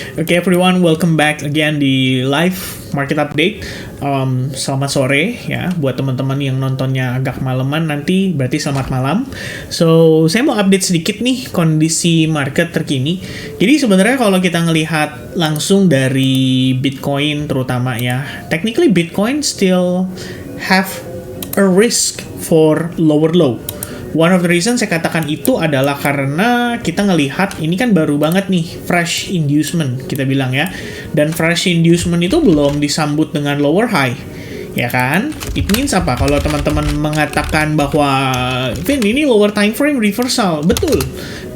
Okay everyone, welcome back again di live market update. Selamat sore ya buat teman-teman yang nontonnya agak maleman nanti berarti selamat malam. So saya mau update sedikit nih kondisi market terkini. Jadi sebenarnya kalau kita ngelihat langsung dari Bitcoin terutama ya, technically Bitcoin still have a risk for lower low. One of the reasons saya katakan itu adalah karena kita ngelihat ini kan baru banget nih fresh inducement kita bilang ya, dan fresh inducement itu belum disambut dengan lower high ya kan. It means apa? Kalau teman-teman mengatakan bahwa Vin ini lower time frame reversal, betul,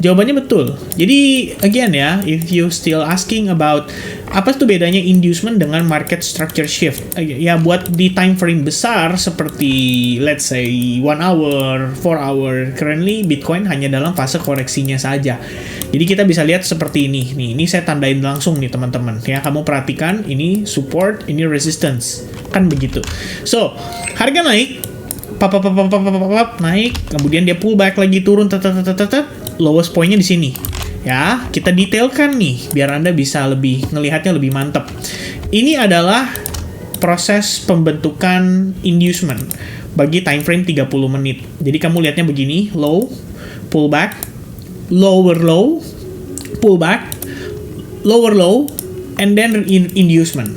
jawabannya betul. Jadi again ya, if you still asking about apa tuh bedanya inducement dengan market structure shift, ya buat di time frame besar seperti let's say 1 hour, 4 hour, currently Bitcoin hanya dalam fase koreksinya saja. Jadi kita bisa lihat seperti ini. Nih, ini saya tandain langsung nih teman-teman ya. Kamu perhatikan ini support, ini resistance. Kan begitu. So, harga naik, naik, kemudian dia pullback lagi turun, lowest point-nya di sini. Ya, kita detailkan nih biar Anda bisa lebih ngelihatnya lebih mantap. Ini adalah proses pembentukan inducement bagi time frame 30 menit. Jadi kamu lihatnya begini, low, pullback, lower low, pullback, lower low, and then inducement.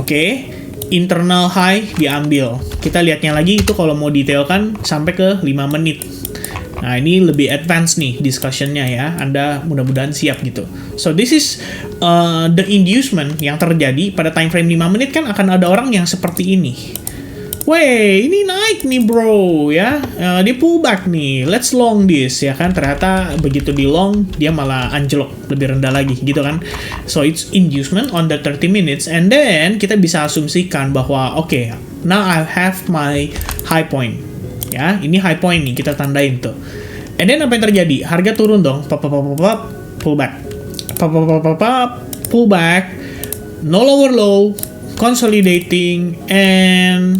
Oke, internal high diambil. Kita lihatnya lagi itu kalau mau detailkan sampai ke 5 menit. Nah, ini lebih advance nih discussion-nya ya. Anda mudah-mudahan siap gitu. So, this is the inducement yang terjadi pada time frame 5 menit kan akan ada orang yang seperti ini. Wey, ini naik nih bro ya. Dia pullback nih. Let's long this ya kan. Ternyata begitu di long dia malah anjlok lebih rendah lagi gitu kan. So, it's inducement on the 30 minutes and then kita bisa asumsikan bahwa okay, now I have my high point. Ya, ini high point nih, kita tandain tuh. And then apa yang terjadi? Harga turun dong, pullback. Pullback, no lower low, consolidating, and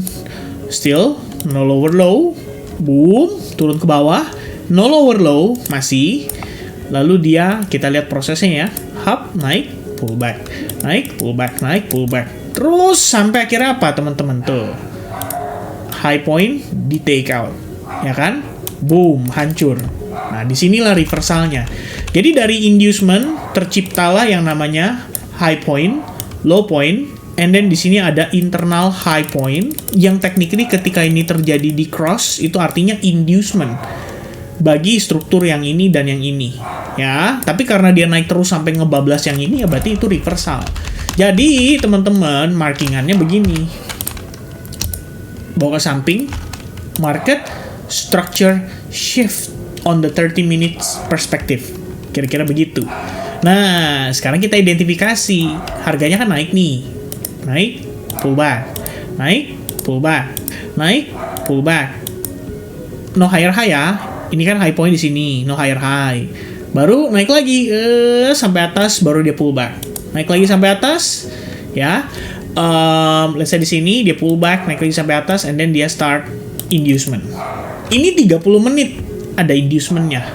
still no lower low, boom, turun ke bawah, no lower low, masih. Lalu dia, kita lihat prosesnya ya, hop, naik, pullback, naik, pullback, naik, pullback. Terus sampai akhirnya apa teman-teman tuh? High point di take out, ya kan? Boom, hancur. Nah, disinilah reversalnya. Jadi dari inducement terciptalah yang namanya high point, low point, and then di sini ada internal high point yang technically ketika ini terjadi di cross itu artinya inducement bagi struktur yang ini dan yang ini, ya. Tapi karena dia naik terus sampai ngebablas yang ini, ya berarti itu reversal. Jadi teman-teman markingannya begini. Bawa ke samping, market structure shift on the 30 minutes perspective. Kira-kira begitu. Nah, sekarang kita identifikasi. Harganya kan naik nih. Naik, pullback. Naik, pullback. Naik, pullback. No higher high ya. Ini kan high point di sini. No higher high. Baru naik lagi sampai atas, baru dia pullback. Naik lagi sampai atas, ya. Let's say di sini dia pullback, naik lagi sampai atas, and then dia start inducement. Ini 30 menit ada inducementnya,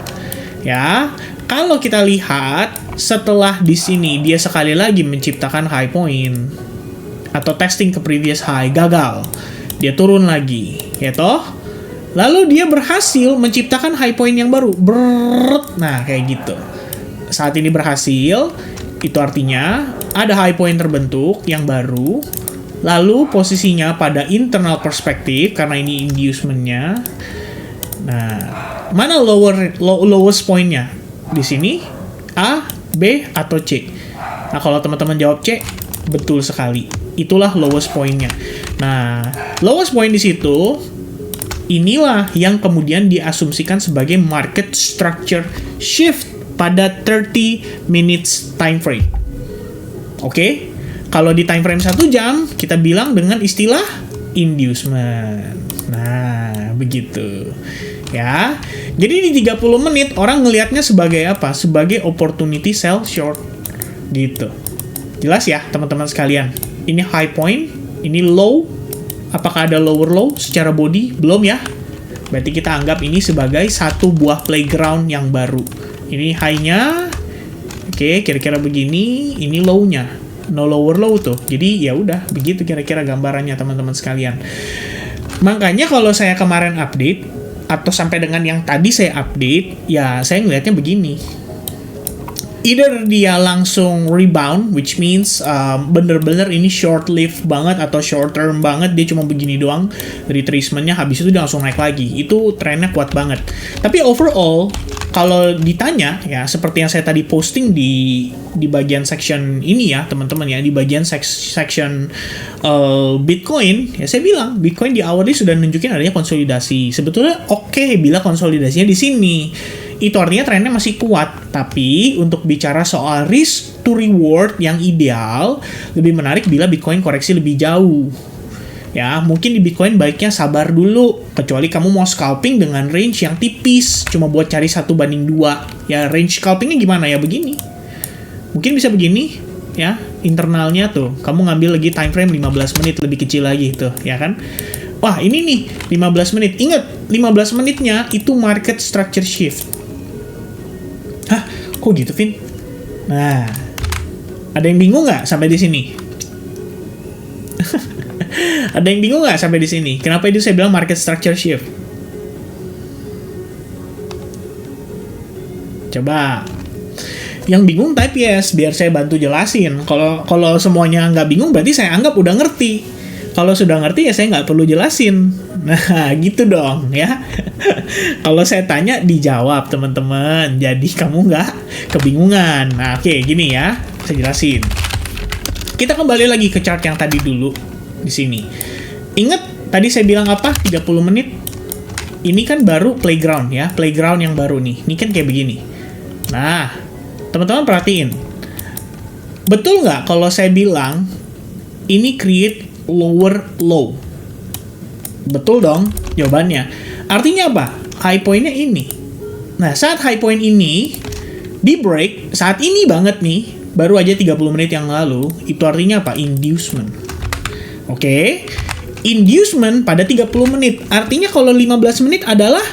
ya. Kalau kita lihat setelah di sini dia sekali lagi menciptakan high point atau testing ke previous high, gagal, dia turun lagi, ya toh. Lalu dia berhasil menciptakan high point yang baru, nah kayak gitu. Saat ini berhasil. Itu artinya ada high point terbentuk yang baru, lalu posisinya pada internal perspektif karena ini inducement-nya. Nah, mana lowest point-nya? Di sini A, B, atau C? Nah, kalau teman-teman jawab C, betul sekali. Itulah lowest point-nya. Nah, lowest point di situ, inilah yang kemudian diasumsikan sebagai market structure shift pada 30 minutes time frame. Oke? Kalau di time frame 1 jam, kita bilang dengan istilah inducement. Nah, begitu. Ya. Jadi di 30 menit orang ngelihatnya sebagai apa? Sebagai opportunity sell short. Gitu. Jelas ya, teman-teman sekalian? Ini high point, ini low. Apakah ada lower low secara body? Belum ya. Berarti kita anggap ini sebagai satu buah playground yang baru. Ini high-nya, Oke, kira-kira begini, ini low-nya. No lower low tuh. Jadi ya udah, begitu kira-kira gambarannya teman-teman sekalian. Makanya kalau saya kemarin update atau sampai dengan yang tadi saya update, ya saya ngelihatnya begini. Either dia langsung rebound, which means bener-bener ini short-lived banget atau short-term banget, dia cuma begini doang, retracementnya habis itu dia langsung naik lagi. Itu trennya kuat banget. Tapi overall, kalau ditanya, ya seperti yang saya tadi posting di bagian section ini ya, teman-teman ya, di bagian section Bitcoin, ya saya bilang, Bitcoin di awal ini sudah nunjukin adanya konsolidasi. Sebetulnya oke bila konsolidasinya di sini. Itu artinya trennya masih kuat. Tapi untuk bicara soal risk to reward yang ideal, lebih menarik bila Bitcoin koreksi lebih jauh. Ya, mungkin di Bitcoin baiknya sabar dulu. Kecuali kamu mau scalping dengan range yang tipis, cuma buat cari 1:2. Ya, range scalpingnya gimana ya? Begini. Mungkin bisa begini, ya. Internalnya tuh, kamu ngambil lagi time frame 15 menit, lebih kecil lagi tuh, ya kan? Wah, ini nih, 15 menit. Ingat, 15 menitnya itu market structure shift. Hah, kok gitu, Vin? Nah, ada yang bingung nggak sampai di sini? Ada yang bingung nggak sampai di sini? Kenapa itu saya bilang market structure shift? Coba. Yang bingung type yes, biar saya bantu jelasin. Kalau semuanya nggak bingung, berarti saya anggap udah ngerti. Kalau sudah ngerti ya saya nggak perlu jelasin. Nah, gitu dong ya. Kalau saya tanya dijawab teman-teman. Jadi kamu nggak kebingungan. Nah, oke, gini ya. Saya jelasin. Kita kembali lagi ke chart yang tadi dulu di sini. Ingat tadi saya bilang apa? 30 menit. Ini kan baru playground ya. Playground yang baru nih. Ini kan kayak begini. Nah, teman-teman perhatiin. Betul nggak kalau saya bilang ini create lower low? Betul dong jawabannya. Artinya apa? High point-nya ini. Nah, saat high point ini di break, saat ini banget nih, baru aja 30 menit yang lalu, itu artinya apa? Inducement. Oke. Inducement pada 30 menit. Artinya kalau 15 menit adalah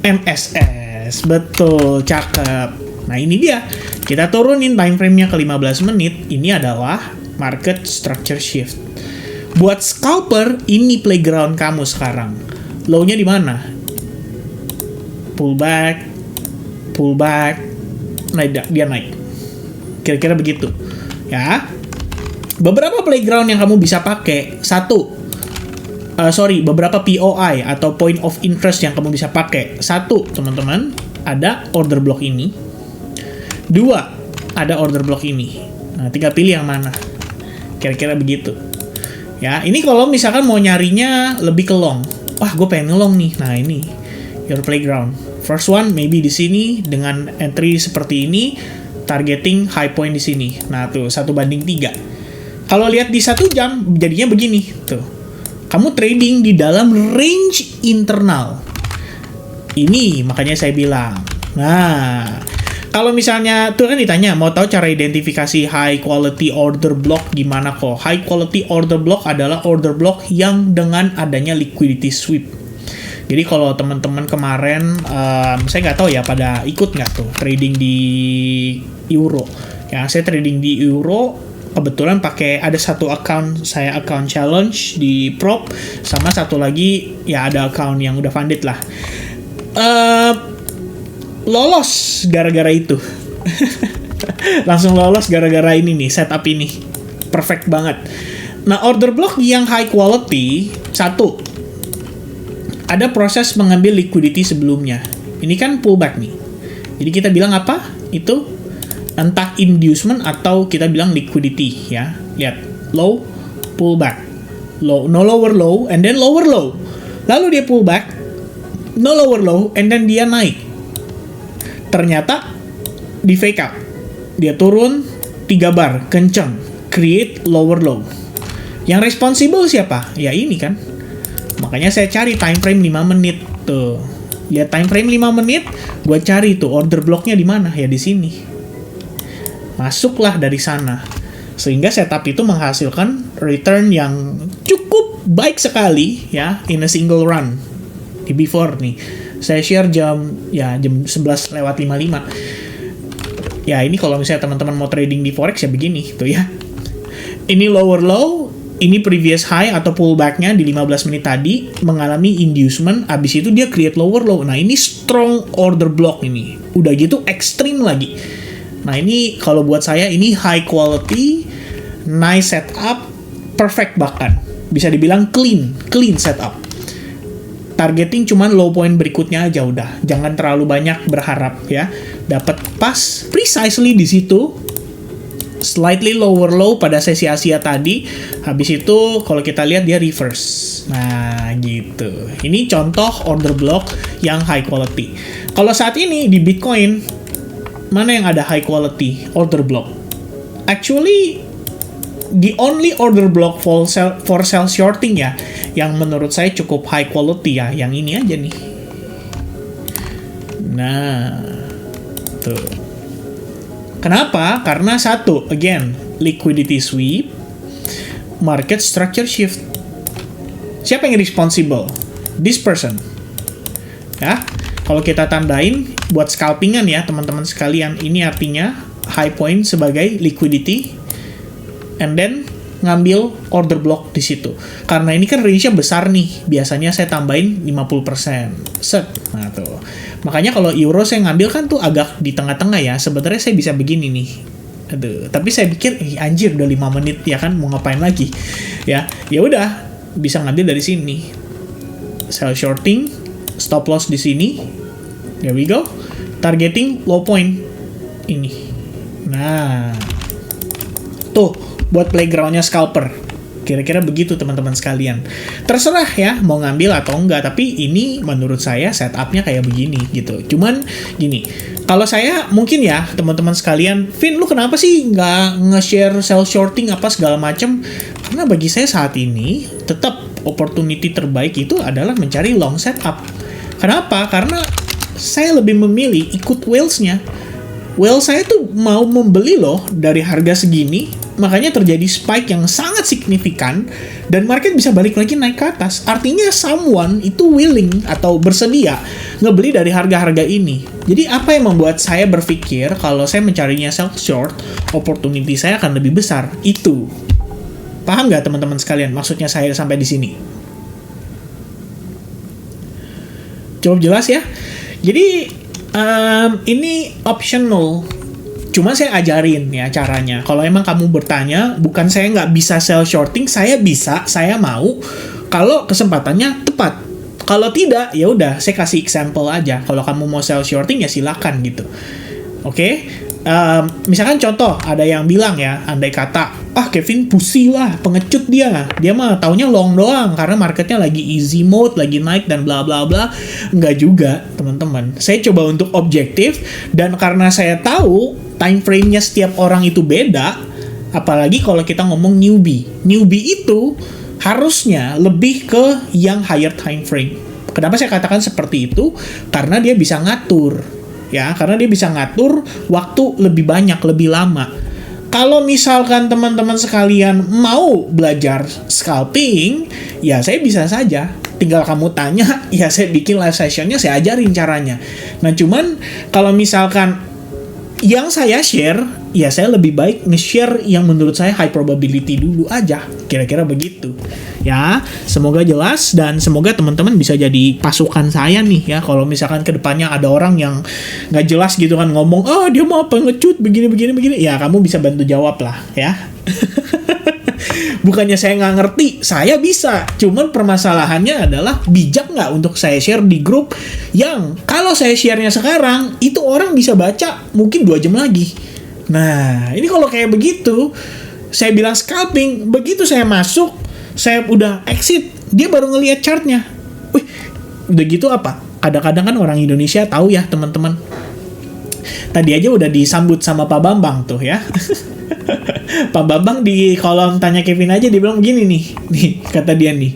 MSS. Betul, cakep. Nah, ini dia. Kita turunin time frame-nya ke 15 menit. Ini adalah market structure shift. Buat scalper, ini playground kamu sekarang. Low-nya di mana? Pullback, dia naik. Kira-kira begitu. Ya. Beberapa playground yang kamu bisa pakai. Beberapa POI atau point of interest yang kamu bisa pakai. 1, teman-teman, ada order block ini. 2, ada order block ini. Nah, tinggal pilih yang mana. Kira-kira begitu. Ya, ini kalau misalkan mau nyarinya lebih ke long. Wah, gue pengen ngelong nih. Nah, ini your playground. First one maybe di sini dengan entry seperti ini, targeting high point di sini. Nah, tuh 1:3. Kalau lihat di 1 jam jadinya begini, tuh. Kamu trading di dalam range internal. Ini makanya saya bilang. Nah, kalau misalnya tuh kan ditanya mau tahu cara identifikasi high quality order block gimana kok? High quality order block adalah order block yang dengan adanya liquidity sweep. Jadi kalau teman-teman kemarin saya nggak tahu ya pada ikut nggak tuh trading di euro. Ya, saya trading di euro kebetulan pakai ada satu account saya account challenge di prop sama satu lagi ya ada account yang udah funded lah. Lolos gara-gara itu. Langsung lolos gara-gara ini nih, setup ini. Perfect banget. Nah, order block yang high quality, 1, ada proses mengambil liquidity sebelumnya. Ini kan pullback nih. Jadi kita bilang apa? Itu entah inducement atau kita bilang liquidity ya. Lihat, low, pullback. Low, no lower low, and then lower low. Lalu dia pullback, no lower low, and then dia naik. Ternyata di fake out. Dia turun 3 bar, kenceng, create lower low. Yang responsible siapa? Ya ini kan. Makanya saya cari time frame 5 menit tuh. Lihat time frame 5 menit, gue cari tuh order blocknya di mana? Ya di sini. Masuklah dari sana. Sehingga setup itu menghasilkan return yang cukup baik sekali ya in a single run. Di before nih. Saya share jam 11 lewat 55. Ya ini kalau misalnya teman-teman mau trading di forex ya begini tuh ya. Ini lower low, ini previous high atau pullback-nya di 15 menit tadi mengalami inducement, abis itu dia create lower low. Nah ini strong order block ini. Udah gitu ekstrim lagi. Nah ini kalau buat saya ini high quality, nice setup, perfect bahkan. Bisa dibilang clean setup. Targeting cuman low point berikutnya aja udah. Jangan terlalu banyak berharap ya. Dapat pas precisely di situ. Slightly lower low pada sesi Asia tadi. Habis itu kalau kita lihat dia reverse. Nah, gitu. Ini contoh order block yang high quality. Kalau saat ini di Bitcoin mana yang ada high quality order block? Actually the only order block for sell shorting ya, yang menurut saya cukup high quality ya, yang ini aja nih. Nah, tuh. Kenapa? Karena satu, again, liquidity sweep, market structure shift. Siapa yang responsible? This person. Ya, kalau kita tandain buat scalpingan ya, teman-teman sekalian, ini artinya high point sebagai liquidity. And then ngambil order block di situ. Karena ini kan range-nya besar nih. Biasanya saya tambahin 50%. Set. Nah, tuh. Makanya kalau euro saya ngambil kan tuh agak di tengah-tengah ya. Sebenarnya saya bisa begini nih. Aduh, tapi saya pikir anjir udah 5 menit ya kan, mau ngapain lagi? Ya udah, bisa ngambil dari sini. Sell shorting, stop loss di sini. There we go. Targeting low point ini. Nah, tuh buat playgroundnya scalper. Kira-kira begitu teman-teman sekalian. Terserah ya mau ngambil atau enggak, tapi ini menurut saya setupnya kayak begini gitu. Cuman gini, kalau saya mungkin ya teman-teman sekalian, Vin lu kenapa sih nggak nge-share sell shorting apa segala macam? Karena bagi saya saat ini tetap opportunity terbaik itu adalah mencari long setup. Kenapa? Karena saya lebih memilih ikut whales-nya. Well, saya tuh mau membeli loh dari harga segini, makanya terjadi spike yang sangat signifikan, dan market bisa balik lagi naik ke atas. Artinya someone itu willing atau bersedia ngebeli dari harga-harga ini. Jadi apa yang membuat saya berpikir kalau saya mencarinya sell short, opportunity saya akan lebih besar? Itu. Paham nggak teman-teman sekalian maksudnya saya sampai di sini? Cukup jelas ya? Jadi ini optional, cuma saya ajarin ya caranya. Kalau emang kamu bertanya, bukan saya nggak bisa sell shorting, saya bisa, saya mau kalau kesempatannya tepat. Kalau tidak, ya udah saya kasih example aja. Kalau kamu mau sell shorting ya silakan gitu. Oke? Misalkan contoh, ada yang bilang ya, andai kata, Kevin pusi lah, pengecut dia mah taunya long doang, karena marketnya lagi easy mode, lagi naik dan bla bla bla. Enggak juga, teman-teman. Saya coba untuk objektif, dan karena saya tahu time frame-nya setiap orang itu beda, apalagi kalau kita ngomong newbie. Newbie itu harusnya lebih ke yang higher time frame. Kenapa saya katakan seperti itu? Karena dia bisa ngatur. Ya, karena dia bisa ngatur waktu lebih banyak, lebih lama. Kalau misalkan teman-teman sekalian mau belajar scalping, ya saya bisa saja. Tinggal kamu tanya, ya saya bikin live sessionnya, saya ajarin caranya. Nah, cuman kalau misalkan yang saya share, ya saya lebih baik nge-share yang menurut saya high probability dulu aja. Kira-kira begitu. Ya, semoga jelas dan semoga teman-teman bisa jadi pasukan saya nih ya. Kalau misalkan kedepannya ada orang yang nggak jelas gitu kan ngomong, dia mau apa ngecut begini. Ya, kamu bisa bantu jawab lah ya. Bukannya saya nggak ngerti, saya bisa. Cuman permasalahannya adalah bijak nggak untuk saya share di grup yang kalau saya share-nya sekarang, itu orang bisa baca mungkin 2 jam lagi. Nah, ini kalau kayak begitu, saya bilang scalping, begitu saya masuk, saya udah exit, dia baru ngelihat chartnya. Wih, udah gitu apa? Kadang-kadang kan orang Indonesia tahu ya teman-teman. Tadi aja udah disambut sama Pak Bambang tuh ya. Pak Bambang di kolom tanya Kevin aja dia bilang begini nih kata dia nih,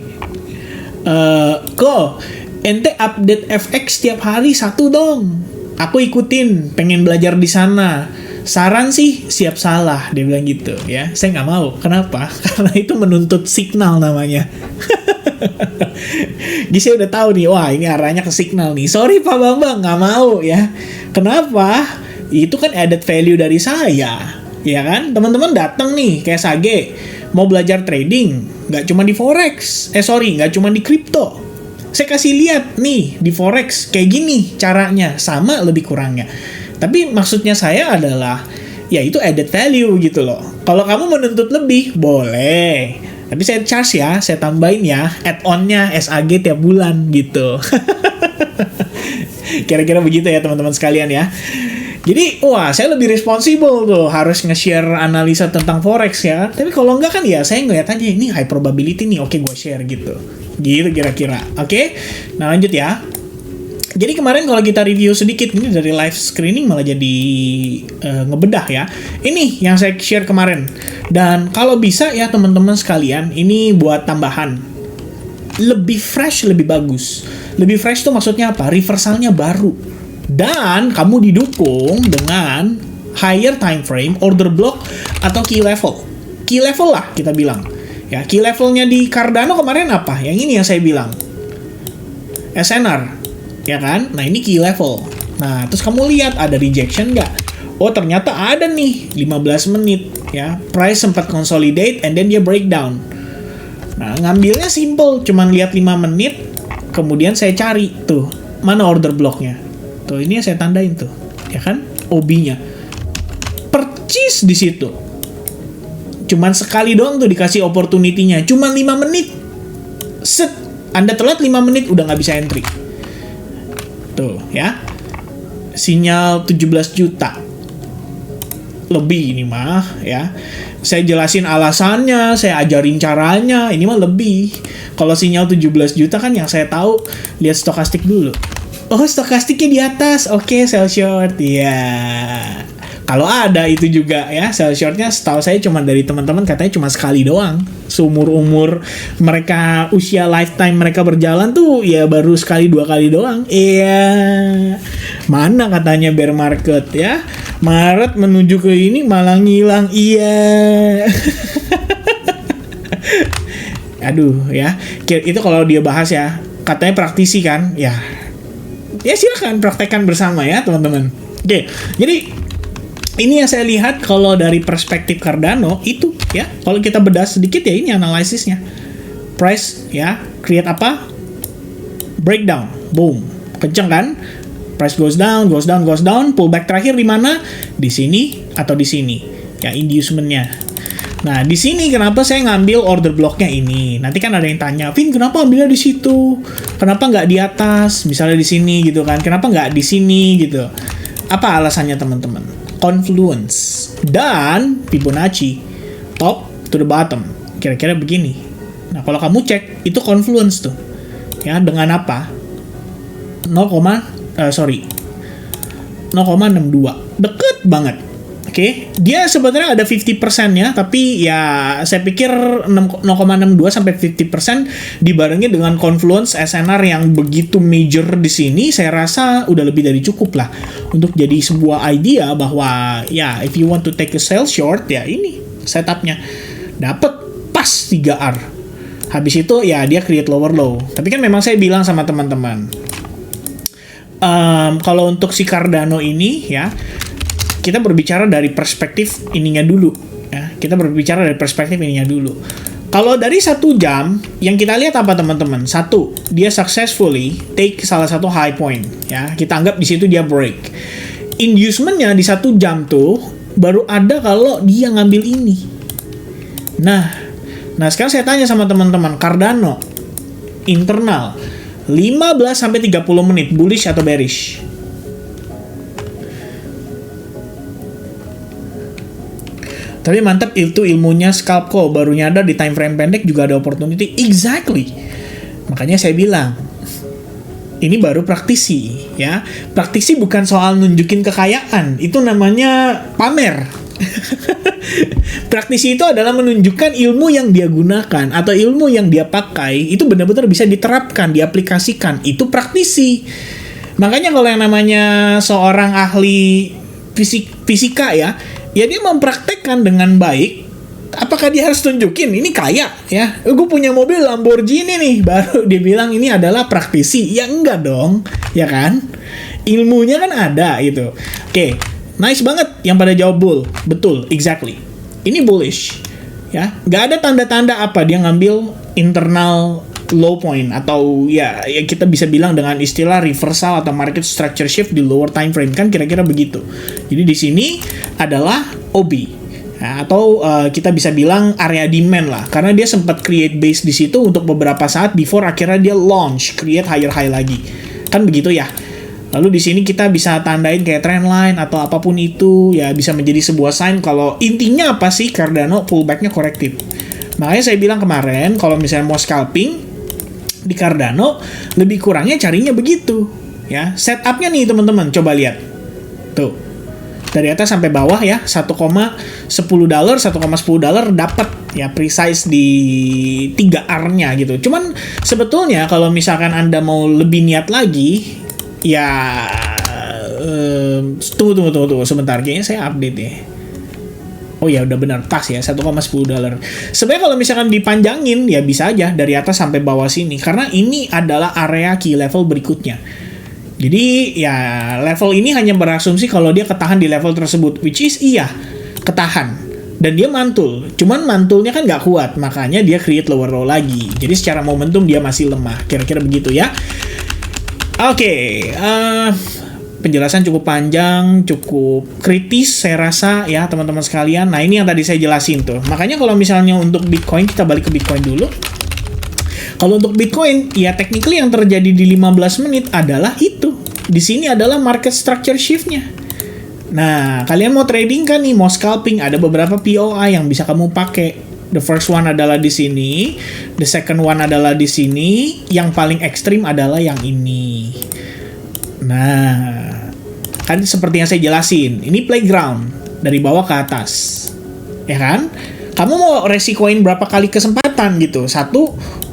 ente update FX tiap hari 1 dong, aku ikutin, pengen belajar di sana, saran sih siap salah, dia bilang gitu ya. Saya nggak mau, kenapa? Karena itu menuntut signal namanya. Jadi saya udah tahu nih, wah ini arahnya ke signal nih. Sorry Pak Bambang, nggak mau ya. Kenapa? Itu kan added value dari saya. Ya kan, teman-teman datang nih kayak Sage mau belajar trading, nggak cuma di forex, nggak cuma di kripto. Saya kasih lihat nih di forex kayak gini caranya, sama lebih kurangnya. Tapi maksudnya saya adalah ya itu added value gitu loh. Kalau kamu menuntut lebih boleh, tapi saya charge ya, saya tambahin ya add-onnya SAG tiap bulan gitu. Kira-kira begitu ya teman-teman sekalian ya. Jadi, wah, saya lebih responsibel tuh, harus nge-share analisa tentang forex ya. Tapi kalau enggak kan ya, saya ngeliat aja, ini high probability nih, oke gue share gitu. Gitu kira-kira, oke? Nah, lanjut ya. Jadi kemarin kalau kita review sedikit, ini dari live screening malah jadi ngebedah ya. Ini yang saya share kemarin. Dan kalau bisa ya teman-teman sekalian, ini buat tambahan. Lebih fresh, lebih bagus. Lebih fresh tuh maksudnya apa? Reversalnya baru. Dan kamu didukung dengan higher time frame, order block, atau key level. Key level lah kita bilang. Ya, key levelnya di Cardano kemarin apa? Yang ini yang saya bilang. SNR. Ya kan? Nah, ini key level. Nah, terus kamu lihat ada rejection nggak? Oh, ternyata ada nih 15 menit. Ya, price sempat consolidate and then dia breakdown. Nah, ngambilnya simple. Cuman lihat 5 menit, kemudian saya cari tuh. Mana order blocknya? Tuh, ini saya tandain tuh, ya kan? OB-nya. Purchase di situ. Cuman sekali doang tuh dikasih opportunity-nya. Cuman 5 menit. Set. Anda telat 5 menit udah nggak bisa entry. Tuh, ya. Sinyal 17 juta. Lebih ini mah, ya. Saya jelasin alasannya, saya ajarin caranya. Ini mah lebih. Kalau sinyal 17 juta kan yang saya tahu, lihat stokastik dulu. Oh, stokastiknya di atas. Oke, sell short. Ya. Kalau ada itu juga ya. Sell shortnya setahu saya cuma dari teman-teman katanya cuma sekali doang. Seumur-umur mereka, usia lifetime mereka berjalan tuh ya baru sekali 2 kali doang. Iya. Mana katanya bear market ya. Maret menuju ke ini malah ngilang. Iya. Aduh ya. Itu kalau dia bahas ya. Katanya praktisi kan. Ya silakan praktekkan bersama ya teman-teman. Oke, jadi ini yang saya lihat kalau dari perspektif Cardano itu ya. Kalau kita bedah sedikit ya ini analisisnya. Price ya, create apa? Breakdown, boom, kenceng kan? Price goes down, pullback terakhir di mana? Di sini atau di sini? Ya inducement-nya. Nah, di sini kenapa saya ngambil order blocknya ini? Nanti kan ada yang tanya, Vin, kenapa ambilnya di situ? Kenapa nggak di atas? Misalnya di sini gitu kan? Kenapa nggak di sini gitu? Apa alasannya teman-teman? Confluence dan Fibonacci, top to the bottom. Kira-kira begini. Nah, kalau kamu cek itu confluence tuh, ya dengan apa? 0,62, deket banget. Oke, dia sebenarnya ada 50% ya, tapi ya saya pikir 0,62 sampai 50% dibarengi dengan confluence SNR yang begitu major di sini, saya rasa udah lebih dari cukup lah untuk jadi sebuah idea bahwa ya if you want to take a sell short ya ini setupnya dapat pas 3R. Habis itu ya dia create lower low. Tapi kan memang saya bilang sama teman-teman, kalau untuk si Cardano ini ya, kita berbicara dari perspektif ininya dulu ya. Kalau dari 1 jam yang kita lihat apa teman-teman? 1, dia successfully take salah satu high point ya. Kita anggap di situ dia break. Inducement-nya di 1 jam tuh baru ada kalau dia ngambil ini. Nah sekarang saya tanya sama teman-teman, Cardano internal 15 sampai 30 menit bullish atau bearish? Tapi mantap itu ilmunya scalp call, baru nyadar di time frame pendek juga ada opportunity. Exactly. Makanya saya bilang, ini baru praktisi ya. Praktisi bukan soal nunjukin kekayaan, itu namanya pamer. Praktisi itu adalah menunjukkan ilmu yang dia gunakan atau ilmu yang dia pakai itu benar-benar bisa diterapkan, diaplikasikan. Itu praktisi. Makanya kalau yang namanya seorang ahli fisika ya dia mempraktekkan dengan baik Apakah dia harus tunjukin ini kaya ya? Gue punya mobil Lamborghini nih, baru dia bilang ini adalah praktisi. Ya enggak dong, ya kan? Ilmunya kan ada gitu. Oke, nice banget yang pada jawab bull. Betul, exactly. Ini bullish. Ya, nggak ada tanda-tanda apa dia ngambil internal low point atau ya kita bisa bilang dengan istilah reversal atau market structure shift di lower time frame, kan kira-kira begitu. Jadi di sini adalah OB. Nah, atau kita bisa bilang area demand lah, karena dia sempat create base di situ untuk beberapa saat before akhirnya dia launch create higher high lagi, kan begitu ya. Lalu di sini kita bisa tandain kayak trend line atau apapun itu ya, bisa menjadi sebuah sign kalau intinya apa sih Cardano pullbacknya korektif. Makanya saya bilang kemarin kalau misalnya mau scalping di Cardano lebih kurangnya carinya begitu ya. Setupnya nih teman-teman, coba lihat tuh. Dari atas sampai bawah ya, $1,10, $1,10 dapat ya, precise di 3 R-nya gitu. Cuman sebetulnya kalau misalkan Anda mau lebih niat lagi, ya tunggu sebentar, kayaknya saya update ya. Oh ya udah benar, pas ya, $1,10. Sebenarnya kalau misalkan dipanjangin ya bisa aja dari atas sampai bawah sini, karena ini adalah area key level berikutnya. Jadi ya level ini hanya berasumsi kalau dia ketahan di level tersebut, which is iya, ketahan. Dan dia mantul, cuman mantulnya kan nggak kuat, makanya dia create lower low lagi. Jadi secara momentum dia masih lemah, kira-kira begitu ya. Oke, penjelasan cukup panjang, cukup kritis saya rasa ya teman-teman sekalian. Nah ini yang tadi saya jelasin tuh. Makanya kalau misalnya untuk Bitcoin, kita balik ke Bitcoin dulu. Kalau untuk Bitcoin, ya technically yang terjadi di 15 menit adalah itu. Di sini adalah market structure shift-nya. Nah, kalian mau trading kan nih, mau scalping, ada beberapa POI yang bisa kamu pakai. The first one adalah di sini, the second one adalah di sini, yang paling ekstrim adalah yang ini. Nah, kan seperti yang saya jelasin, ini playground dari bawah ke atas. Ya kan? Kamu mau resikoin berapa kali kesempatan gitu? 1, 2,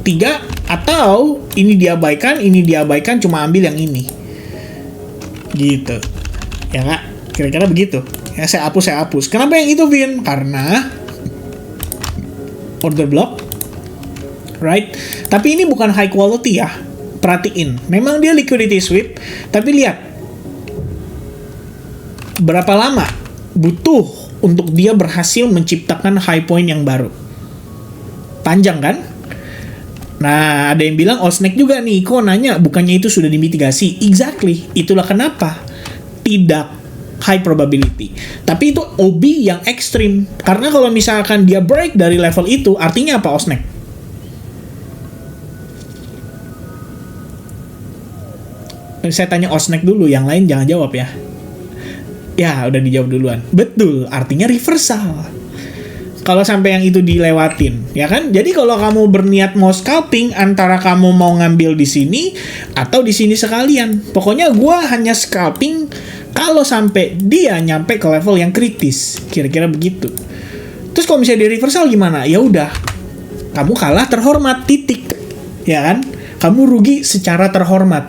3, atau ini diabaikan, cuma ambil yang ini. Gitu. Ya nggak? Kira-kira begitu. Ya saya hapus. Kenapa yang itu, Vin? Karena order block. Right? Tapi ini bukan high quality ya. Perhatiin. Memang dia liquidity sweep, tapi lihat. Berapa lama butuh untuk dia berhasil menciptakan high point yang baru. Panjang kan? Nah, ada yang bilang Osnek juga nih, kok nanya bukannya itu sudah dimitigasi? Exactly, itulah kenapa tidak high probability. Tapi itu OB yang ekstrim. Karena kalau misalkan dia break dari level itu, artinya apa Osnek? Saya tanya Osnek dulu, yang lain jangan jawab ya. Ya, udah dijawab duluan. Betul, artinya reversal. Kalau sampai yang itu dilewatin, ya kan? Jadi kalau kamu berniat mau scalping, antara kamu mau ngambil di sini atau di sini sekalian. Pokoknya gua hanya scalping kalau sampai dia nyampe ke level yang kritis. Kira-kira begitu. Terus kalau misalnya di reversal gimana? Ya udah. Kamu kalah terhormat, titik. Ya kan? Kamu rugi secara terhormat.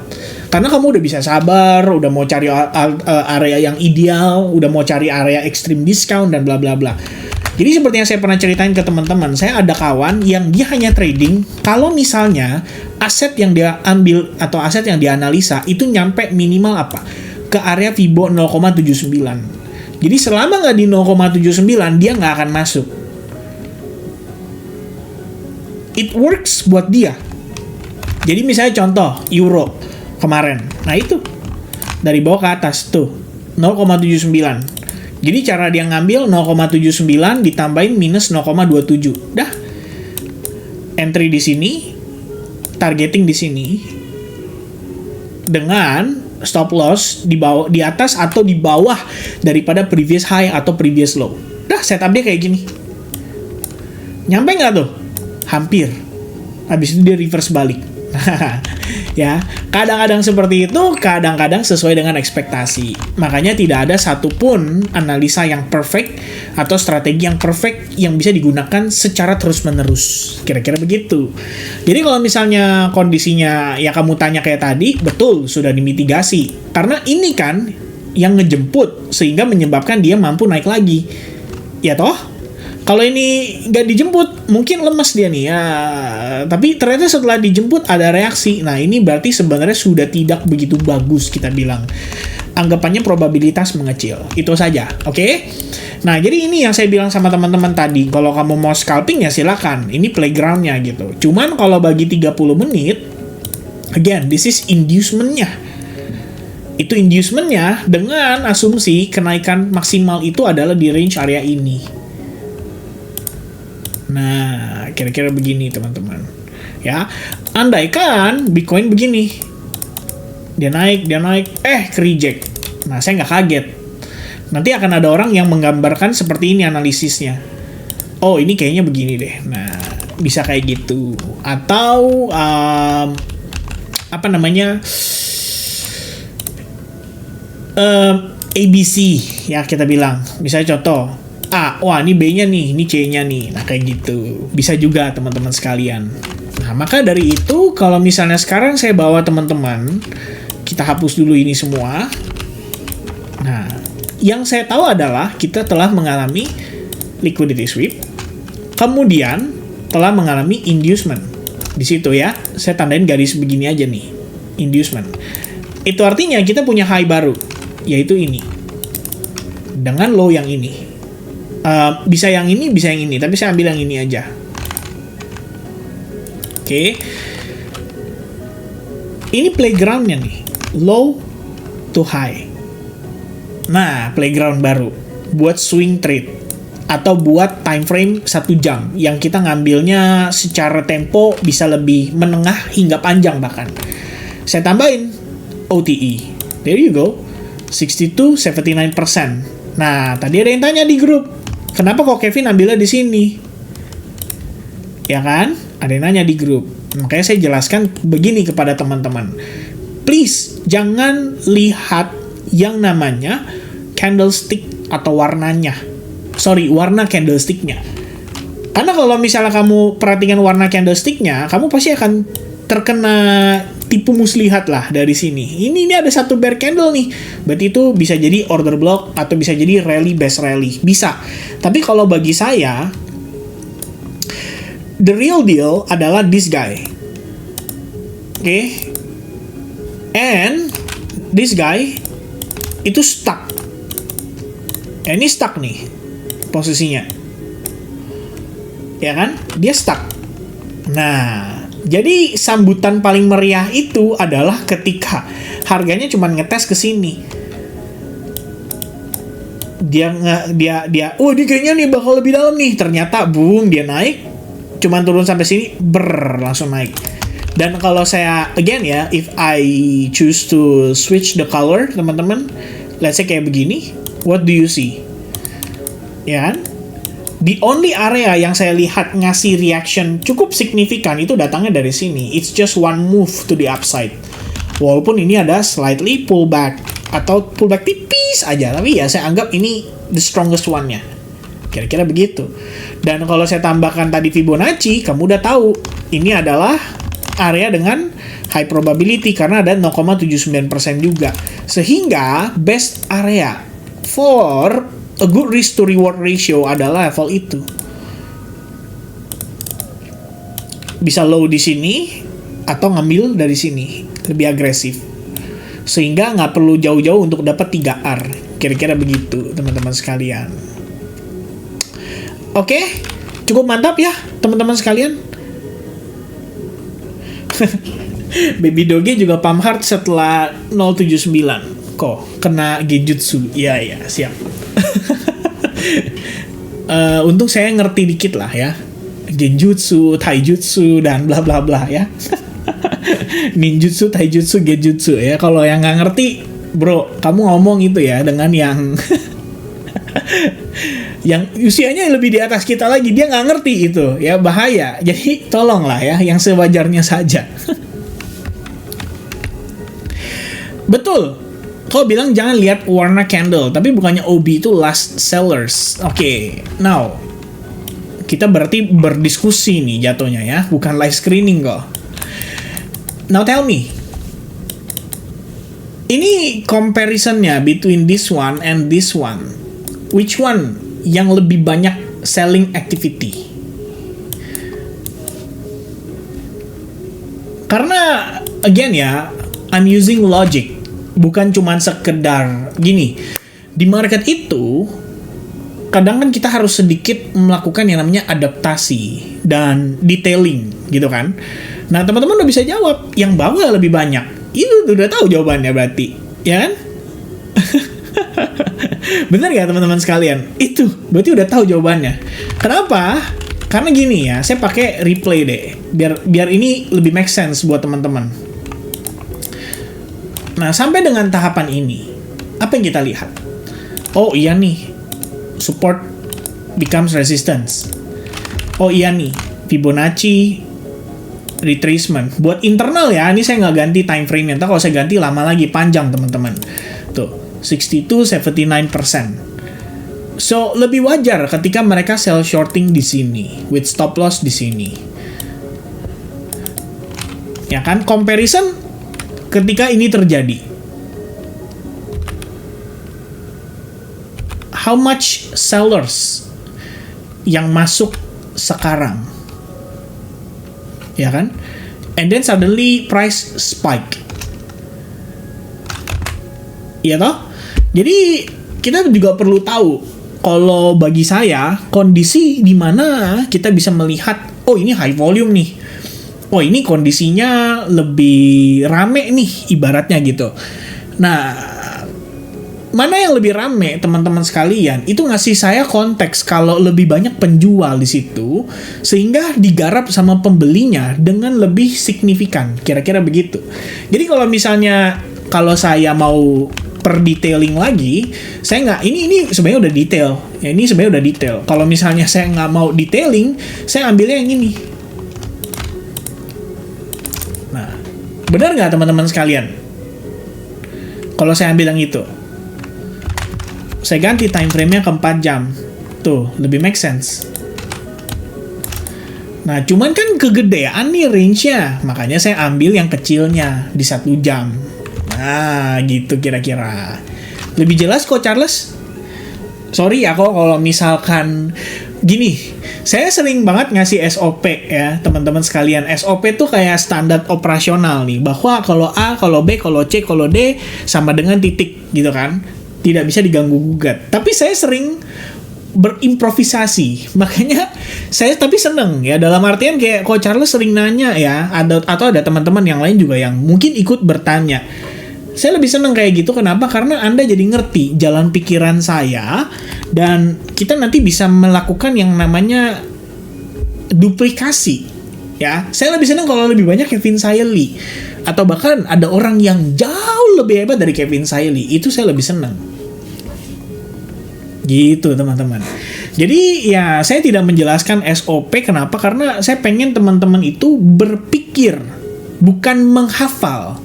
Karena kamu udah bisa sabar, udah mau cari area yang ideal, udah mau cari area extreme discount, dan bla bla bla. Jadi seperti yang saya pernah ceritain ke teman-teman, saya ada kawan yang dia hanya trading kalau misalnya aset yang dia ambil atau aset yang dia analisa itu nyampe minimal apa? Ke area Fibo 0,79. Jadi selama nggak di 0,79, dia nggak akan masuk. It works buat dia. Jadi misalnya contoh, Euro kemarin. Nah itu dari bawah ke atas tuh 0,79. Jadi cara dia ngambil 0,79 ditambahin minus 0,27. Dah. Entry di sini, targeting di sini. Dengan stop loss di bawah, di atas atau di bawah daripada previous high atau previous low. Dah, setup dia kayak gini. Nyampe nggak tuh? Hampir. Habis itu dia reverse balik. Ya, kadang-kadang seperti itu, kadang-kadang sesuai dengan ekspektasi. Makanya tidak ada satupun analisa yang perfect atau strategi yang perfect yang bisa digunakan secara terus-menerus. Kira-kira begitu. Jadi kalau misalnya kondisinya ya kamu tanya kayak tadi, betul sudah dimitigasi. Karena ini kan yang ngejemput sehingga menyebabkan dia mampu naik lagi. Ya toh? Kalau ini nggak dijemput, mungkin lemes dia nih ya. Tapi ternyata setelah dijemput ada reaksi. Nah ini berarti sebenarnya sudah tidak begitu bagus kita bilang. Anggapannya probabilitas mengecil. Itu saja, oke? Nah jadi ini yang saya bilang sama teman-teman tadi. Kalau kamu mau scalping ya silakan. Ini playgroundnya gitu. Cuman kalau bagi 30 menit, again, this is inducement-nya. Itu inducement-nya dengan asumsi kenaikan maksimal itu adalah di range area ini. Nah, kira-kira begini teman-teman. Ya, andaikan Bitcoin begini. Dia naik, ke-reject. Nah, saya nggak kaget. Nanti akan ada orang yang menggambarkan seperti ini analisisnya. Oh, ini kayaknya begini deh. Nah, bisa kayak gitu. Atau, ABC, ya kita bilang. Misalnya contoh, A, wah ini B-nya nih, ini C-nya nih. Nah kayak gitu. Bisa juga teman-teman sekalian. Nah maka dari itu kalau misalnya sekarang saya bawa teman-teman, kita hapus dulu ini semua. Nah yang saya tahu adalah kita telah mengalami liquidity sweep, kemudian telah mengalami inducement. Di situ ya, saya tandain garis begini aja nih, inducement. Itu artinya kita punya high baru, yaitu ini. Dengan low yang ini. Bisa yang ini, bisa yang ini, tapi saya ambil yang ini aja. Oke. Ini playgroundnya nih, low to high. Nah, playground baru buat swing trade atau buat time frame 1 jam yang kita ngambilnya secara tempo bisa lebih menengah hingga panjang bahkan. Saya tambahin OTE. There you go. 62-79%. Nah, tadi ada yang tanya di grup, kenapa kok Kevin ambilnya di sini? Ya kan? Ada yang nanya di grup. Makanya saya jelaskan begini kepada teman-teman. Please, jangan lihat yang namanya candlestick atau warnanya. Sorry, warna candlesticknya. Karena kalau misalnya kamu perhatikan warna candlesticknya, kamu pasti akan terkena tipu muslihat lah dari sini. Ini ada satu bear candle nih. Berarti itu bisa jadi order block atau bisa jadi rally base rally. Bisa. Tapi kalau bagi saya, the real deal adalah this guy. Oke. And this guy itu stuck. Ini stuck nih posisinya. Ya kan? Dia stuck. Nah, jadi sambutan paling meriah itu adalah ketika harganya cuma ngetes ke sini. Dia oh ini kayaknya nih bakal lebih dalam nih. Ternyata boom, dia naik, cuma turun sampai sini, langsung naik. Dan kalau saya again ya, if I choose to switch the color, teman-teman, let's say kayak begini, what do you see? Ya kan? The only area yang saya lihat ngasih reaction cukup signifikan itu datangnya dari sini. It's just one move to the upside. Walaupun ini ada slightly pullback atau pullback tipis aja, tapi ya saya anggap ini the strongest one-nya. Kira-kira begitu. Dan kalau saya tambahkan tadi Fibonacci, kamu udah tahu ini adalah area dengan high probability karena ada 0,79% juga. Sehingga best area for a good risk to reward ratio adalah level itu. Bisa low di sini atau ngambil dari sini, lebih agresif. Sehingga nggak perlu jauh-jauh untuk dapat 3R. Kira-kira begitu, teman-teman sekalian. Oke, cukup mantap ya, teman-teman sekalian. Baby Doge juga pump hard setelah 079. Kok kena genjutsu? Iya, siap. Untung saya ngerti dikit lah ya, genjutsu, taijutsu, dan bla bla bla ya. Ninjutsu, taijutsu, genjutsu ya. Kalau yang nggak ngerti, bro, kamu ngomong itu ya dengan yang yang usianya lebih di atas kita lagi, dia nggak ngerti itu ya, bahaya. Jadi tolonglah ya, yang sewajarnya saja. Betul. Kau bilang jangan lihat warna candle, tapi bukannya OB itu last sellers. Oke, now kita berarti berdiskusi nih jatuhnya ya, bukan live screening kok. Now tell me, ini comparisonnya between this one and this one, which one yang lebih banyak selling activity. Karena again ya, I'm using logic, bukan cuman sekedar gini. Di market itu kadang kan kita harus sedikit melakukan yang namanya adaptasi dan detailing gitu kan. Nah, teman-teman udah bisa jawab, yang bawah lebih banyak. Itu udah tahu jawabannya berarti, ya kan? Bener gak teman-teman sekalian? Itu berarti udah tahu jawabannya. Kenapa? Karena gini ya, saya pakai replay deh, biar ini lebih make sense buat teman-teman. Nah, sampai dengan tahapan ini, apa yang kita lihat? Oh iya nih, support becomes resistance. Oh iya nih, Fibonacci retracement. Buat internal ya, ini saya nggak ganti time frame-nya. Ntar kalau saya ganti lama lagi, panjang teman-teman. Tuh, 62-79%. So, lebih wajar ketika mereka sell shorting di sini, with stop loss di sini. Ya kan, comparison ketika ini terjadi. How much sellers yang masuk sekarang? Ya kan? And then suddenly price spike. Iya toh? Jadi kita juga perlu tahu, kalau bagi saya kondisi di mana kita bisa melihat, oh ini high volume nih. Oh ini kondisinya lebih rame nih ibaratnya gitu. Nah, mana yang lebih rame teman-teman sekalian? Itu ngasih saya konteks kalau lebih banyak penjual di situ sehingga digarap sama pembelinya dengan lebih signifikan. Kira-kira begitu. Jadi kalau misalnya kalau saya mau per detailing lagi, saya nggak, ini sebenarnya udah detail. Ya, ini sebenarnya udah detail. Kalau misalnya saya nggak mau detailing, saya ambilnya yang ini. Nah, benar nggak teman-teman sekalian? Kalau saya ambil yang itu, saya ganti time frame-nya ke 4 jam. Tuh, lebih make sense. Nah, cuman kan kegedean nih range-nya. Makanya saya ambil yang kecilnya di 1 jam. Nah, gitu kira-kira. Lebih jelas kok, Charles? Sorry ya kok kalau misalkan gini, saya sering banget ngasih SOP ya, teman-teman sekalian. SOP tuh kayak standar operasional nih, bahwa kalau A, kalau B, kalau C, kalau D sama dengan titik gitu kan. Tidak bisa diganggu-gugat. Tapi saya sering berimprovisasi. Makanya saya tapi seneng ya, dalam artian kayak Coach Charles sering nanya ya, atau ada teman-teman yang lain juga yang mungkin ikut bertanya. Saya lebih seneng kayak gitu. Kenapa? Karena Anda jadi ngerti jalan pikiran saya dan kita nanti bisa melakukan yang namanya duplikasi. Ya, saya lebih seneng kalau lebih banyak Kevin Saili atau bahkan ada orang yang jauh lebih hebat dari Kevin Saili. Itu saya lebih seneng. Gitu teman-teman. Jadi ya saya tidak menjelaskan SOP. Kenapa? Karena saya pengen teman-teman itu berpikir, bukan menghafal.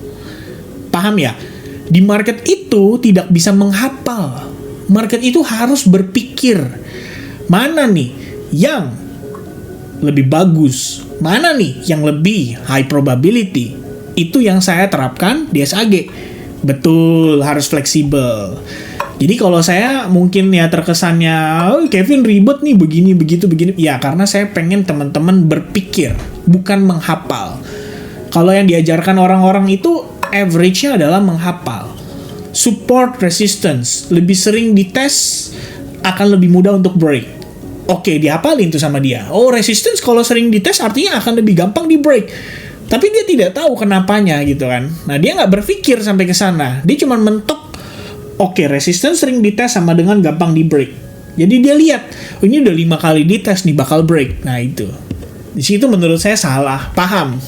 Paham ya? Di market itu tidak bisa menghafal. Market itu harus berpikir. Mana nih yang lebih bagus? Mana nih yang lebih high probability? Itu yang saya terapkan di SAG. Betul, harus fleksibel. Jadi kalau saya mungkin ya terkesannya, oh, Kevin ribet nih begini, begitu, begini. Ya karena saya pengen teman-teman berpikir, bukan menghafal. Kalau yang diajarkan orang-orang itu average-nya adalah menghafal. Support resistance, lebih sering dites, akan lebih mudah untuk break. Oke, dihafalin tuh sama dia. Oh, resistance kalau sering dites artinya akan lebih gampang di break. Tapi dia tidak tahu kenapanya gitu kan. Nah, dia nggak berpikir sampai ke sana. Dia cuma mentok, oke, resistance sering dites sama dengan gampang di break. Jadi dia lihat, oh, ini udah 5 kali dites nih bakal break. Nah, itu. Di situ menurut saya salah paham.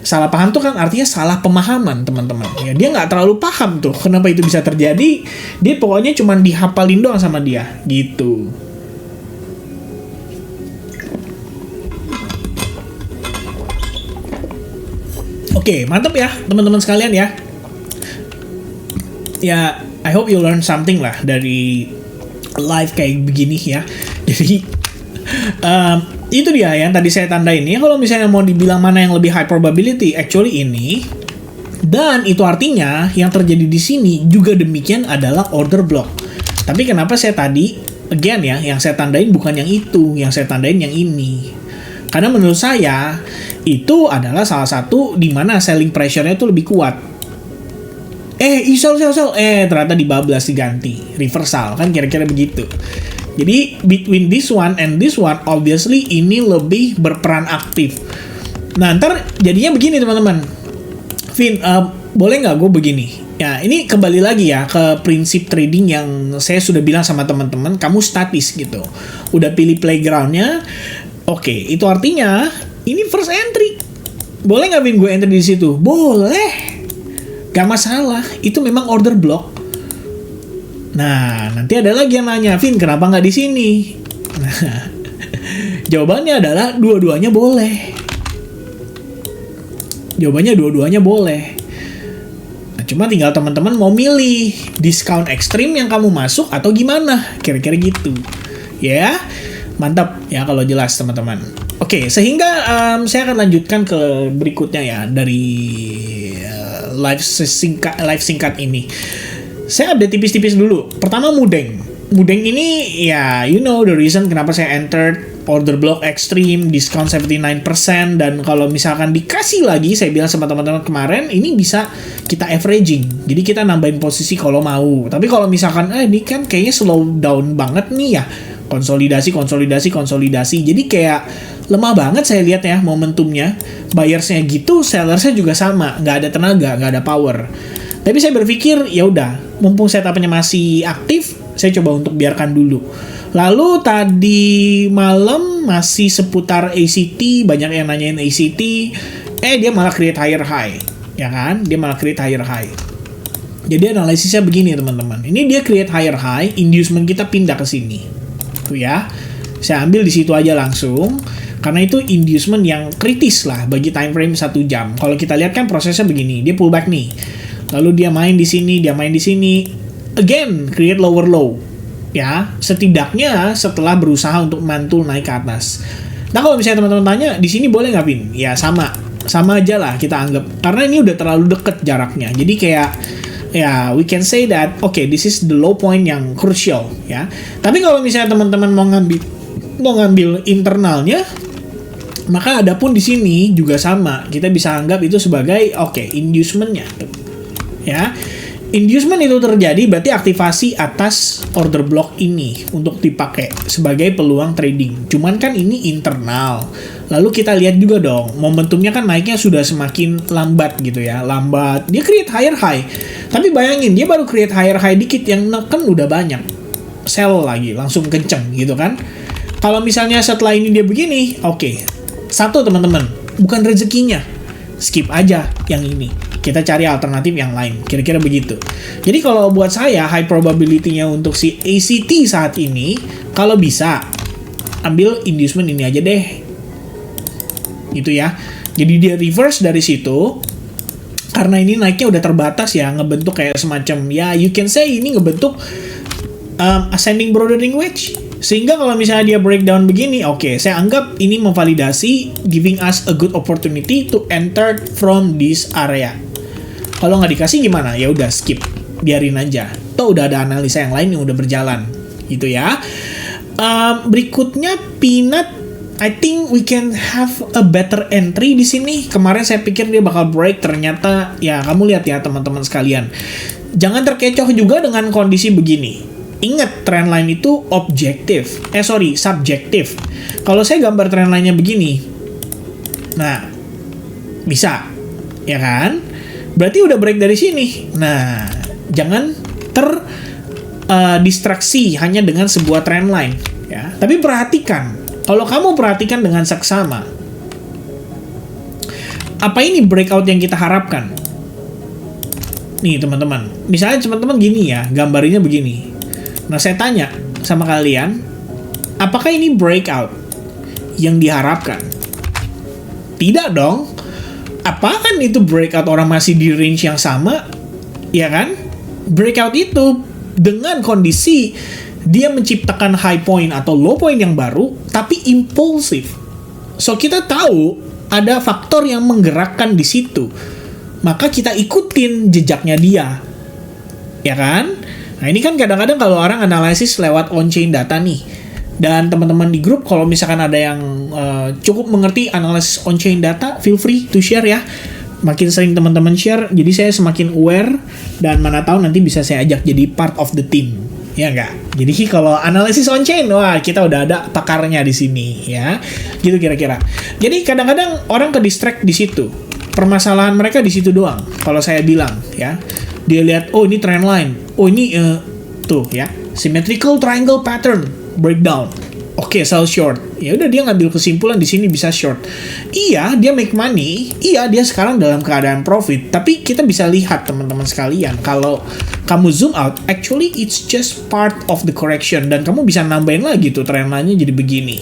Salah paham tuh kan artinya salah pemahaman teman-teman. Ya, dia nggak terlalu paham tuh kenapa itu bisa terjadi. Dia pokoknya cuma dihafalin doang sama dia gitu. Oke, mantap ya teman-teman sekalian ya. Ya, I hope you learn something lah dari live kayak begini ya. Jadi itu dia yang tadi saya tandain ya. Kalau misalnya mau dibilang mana yang lebih high probability, actually ini. Dan itu artinya yang terjadi di sini juga demikian adalah order block. Tapi kenapa saya tadi again ya, yang saya tandain bukan yang itu, yang saya tandain yang ini. Karena menurut saya itu adalah salah satu di mana selling pressure-nya itu lebih kuat. Sell, ternyata dibablas, diganti, reversal, kan kira-kira begitu. Jadi between this one and this one, obviously ini lebih berperan aktif. Nah ntar jadinya begini teman-teman. Vin, boleh nggak gue begini? Ya ini kembali lagi ya ke prinsip trading yang saya sudah bilang sama teman-teman, kamu statis gitu. Udah pilih playgroundnya, oke, itu artinya ini first entry. Boleh nggak Vin gue enter di situ? Boleh. Gak masalah, itu memang order block. Nah, nanti ada lagi yang nanya, Vin, kenapa nggak di sini? Nah, jawabannya adalah dua-duanya boleh. Jawabannya dua-duanya boleh. Nah, cuma tinggal teman-teman mau milih diskon ekstrim yang kamu masuk atau gimana, kira-kira gitu. Ya, mantap ya kalau jelas teman-teman. Oke, sehingga saya akan lanjutkan ke berikutnya ya dari live singkat ini. Saya update tipis-tipis dulu. Pertama Mudeng. Mudeng ini ya you know the reason kenapa saya entered order block extreme, discount 79%, dan kalau misalkan dikasih lagi, saya bilang sama teman-teman kemarin, ini bisa kita averaging. Jadi kita nambahin posisi kalau mau. Tapi kalau misalkan ini kan kayaknya slow down banget nih ya. Konsolidasi. Jadi kayak lemah banget saya lihat ya momentumnya. Buyersnya gitu, sellersnya juga sama, nggak ada tenaga, nggak ada power. Tapi saya berpikir ya udah, mumpung setupnya masih aktif, saya coba untuk biarkan dulu. Lalu tadi malam masih seputar ACT, banyak yang nanyain ACT, dia malah create higher high, ya kan? Dia malah create higher high. Jadi analisisnya begini teman-teman. Ini dia create higher high, inducement kita pindah ke sini, tuh ya. Saya ambil di situ aja langsung. Karena itu inducement yang kritis lah bagi time frame 1 jam. Kalau kita lihat kan prosesnya begini, dia pullback nih. Lalu dia main di sini, Again, create lower low. Ya, setidaknya setelah berusaha untuk mantul naik ke atas. Nah, kalau misalnya teman-teman tanya, di sini boleh nggak, Vin? Ya, sama aja lah kita anggap. Karena ini udah terlalu deket jaraknya. Jadi kayak, ya, we can say that, okay, this is the low point yang crucial, ya. Tapi kalau misalnya teman-teman mau ngambil internalnya, maka adapun di sini juga sama, kita bisa anggap itu sebagai inducement-nya, ya. Inducement itu terjadi berarti aktivasi atas order block ini untuk dipakai sebagai peluang trading. Cuman kan ini internal. Lalu kita lihat juga dong, momentumnya kan naiknya sudah semakin lambat gitu ya, lambat. Dia create higher high. Tapi bayangin, dia baru create higher high dikit, yang neken udah banyak. Sell lagi, langsung kenceng gitu kan. Kalau misalnya setelah ini dia begini, satu teman-teman, bukan rezekinya, skip aja yang ini. Kita cari alternatif yang lain, kira-kira begitu. Jadi kalau buat saya, high probability-nya untuk si ACT saat ini, kalau bisa, ambil inducement ini aja deh. Gitu ya. Jadi dia reverse dari situ, karena ini naiknya udah terbatas ya, ngebentuk kayak semacam, ya you can say ini ngebentuk ascending broadening wedge. Sehingga kalau misalnya dia breakdown begini, saya anggap ini memvalidasi, giving us a good opportunity to enter from this area. Kalau nggak dikasih gimana? Ya udah skip, biarin aja. Toh udah ada analisa yang lain yang udah berjalan, gitu ya. Berikutnya Peanut, I think we can have a better entry di sini. Kemarin saya pikir dia bakal break, ternyata ya kamu lihat ya teman-teman sekalian. Jangan terkecoh juga dengan kondisi begini. Ingat, trendline itu subjektif. Kalau saya gambar trendline-nya begini, nah, bisa, ya kan? Berarti udah break dari sini. Nah, jangan distraksi hanya dengan sebuah trendline, ya. Tapi perhatikan, kalau kamu perhatikan dengan seksama, apa ini breakout yang kita harapkan? Nih teman-teman, misalnya teman-teman gini ya, gambarnya begini. Nah, saya tanya sama kalian, apakah ini breakout yang diharapkan? Tidak dong. Apaan itu breakout, orang masih di range yang sama? Ya kan? Breakout itu dengan kondisi dia menciptakan high point atau low point yang baru, tapi impulsif. So, kita tahu ada faktor yang menggerakkan di situ. Maka kita ikutin jejaknya dia. Ya kan? Nah ini kan kadang-kadang kalau orang analisis lewat on-chain data nih, dan teman-teman di grup kalau misalkan ada yang cukup mengerti analisis on-chain data, feel free to share ya. Makin sering teman-teman share, jadi saya semakin aware, dan mana tahu nanti bisa saya ajak jadi part of the team. Ya enggak? Jadi kalau analisis on-chain, wah kita udah ada pakarnya di sini ya. Gitu kira-kira. Jadi kadang-kadang orang ke distract di situ. Permasalahan mereka di situ doang. Kalau saya bilang ya, dia lihat oh ini trend line, oh ini tuh ya symmetrical triangle pattern breakdown. Oke, sell short. Ya udah dia ngambil kesimpulan di sini bisa short. Iya, dia make money. Iya, dia sekarang dalam keadaan profit. Tapi kita bisa lihat teman-teman sekalian, kalau kamu zoom out, actually it's just part of the correction, dan kamu bisa nambahin lagi tuh trend line-nya jadi begini.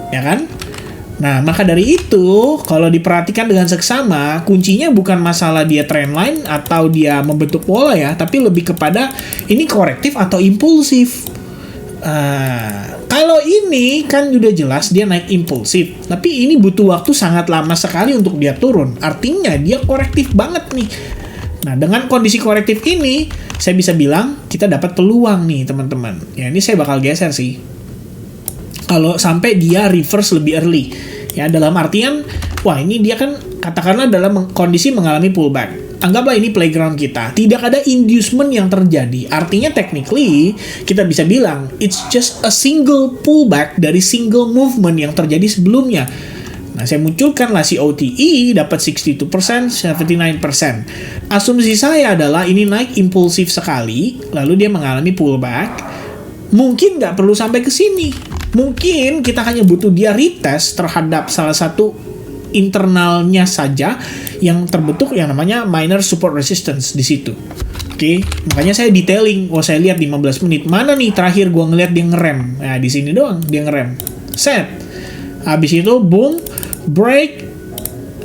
Ya kan? Nah, maka dari itu, kalau diperhatikan dengan seksama, kuncinya bukan masalah dia trendline atau dia membentuk pola ya, tapi lebih kepada ini korektif atau impulsif. Kalau ini kan udah jelas dia naik impulsif, tapi ini butuh waktu sangat lama sekali untuk dia turun. Artinya dia korektif banget nih. Nah, dengan kondisi korektif ini, saya bisa bilang kita dapat peluang nih teman-teman. Ya, ini saya bakal geser sih. Kalau sampai dia reverse lebih early, ya dalam artian, wah ini dia kan katakanlah dalam kondisi mengalami pullback. Anggaplah ini playground kita, tidak ada inducement yang terjadi. Artinya technically kita bisa bilang it's just a single pullback dari single movement yang terjadi sebelumnya. Nah, saya munculkanlah si OTE dapat 62%, 79%. Asumsi saya adalah ini naik impulsif sekali, lalu dia mengalami pullback. Mungkin nggak perlu sampai ke sini. Mungkin kita hanya butuh dia retest terhadap salah satu internalnya saja yang terbentuk yang namanya minor support resistance di situ. Oke, makanya saya detailing. Saya lihat 15 menit. Mana nih terakhir gua ngeliat dia ngerem. Nah, di sini doang dia ngerem. Set. Habis itu boom, break,